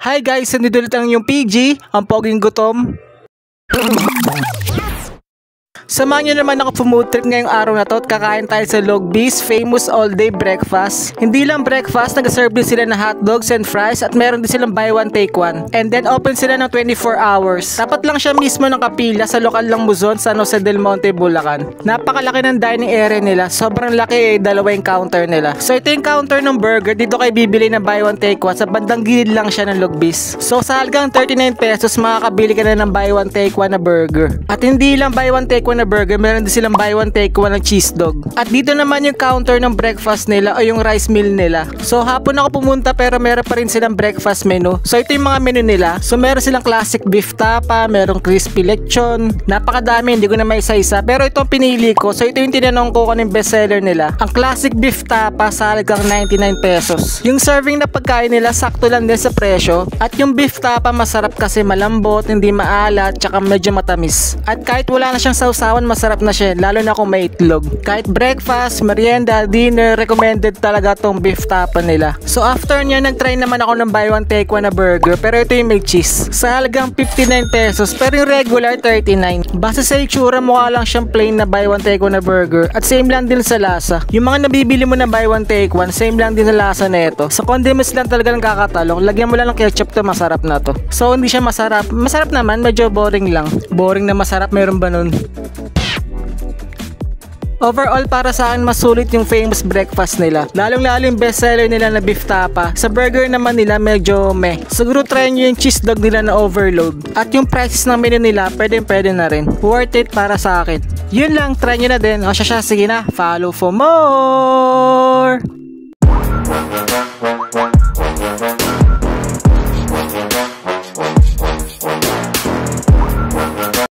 Hi guys, nandito ulit ang yung PG, ang poging gutom. Samahan nyo naman ako food trip ngayong araw na to at kakain tayo sa Logbee's famous all day breakfast. Hindi lang breakfast, nag-serve din sila na hotdogs and fries at meron din silang buy one take one. And then open sila ng 24 hours. Tapat lang siya mismo ng kapila sa lokal lang Luzon, San Jose del Monte, Bulacan. Napakalaki ng dining area nila, sobrang laki dalawa yung counter nila. So ito yung counter ng burger, dito kayo bibili ng buy one take one, sa bandang gilid lang siya ng Logbee's. So sa halagang 39 pesos makakabili ka na ng buy one take one na burger. At hindi lang buy one take one na burger, meron din silang buy one take one ng cheese dog. At dito naman yung counter ng breakfast nila o yung rice meal nila. So hapon ako pumunta pero meron pa rin silang breakfast menu. So ito yung mga menu nila. So meron silang classic beef tapa, merong crispy lechon. Napakadami, hindi ko na may isa-isa. Pero ito ang pinili ko. So ito yung tinanong ko kung yung bestseller nila. Ang classic beef tapa sa halagang 99 pesos. Yung serving na pagkain nila sakto lang din sa presyo. At yung beef tapa masarap kasi malambot, hindi maalat, tsaka medyo matamis. At kahit wala na siyang sausawan, masarap na siya, lalo na kung may itlog. Kahit breakfast, merienda, dinner, recommended talaga tong beef tapa nila. So after niya, nagtry naman ako ng buy one take one na burger, pero ito yung may cheese. Sa halagang 59 pesos, pero yung regular 39. Base sa itsura, mukha lang siyang plain na buy one take one na burger at same lang din sa lasa. Yung mga nabibili mo na buy one take one, same lang din sa lasa na ito. Sa condiments lang talaga ng kakatalong, lagyan mo lang ng ketchup to, masarap na to. So hindi siya masarap. Masarap naman, medyo boring lang. Boring na masarap, meron ba nun? Overall, para sa akin, masulit yung famous breakfast nila. Lalong-lalo yung bestseller nila na beef tapa. Sa burger naman nila, medyo meh. Siguro try nyo yung cheese dog nila na overload. At yung prices ng menu nila, pwede na rin. Worth it para sa akin. Yun lang, try nyo na din. O siya, sige na, follow for more!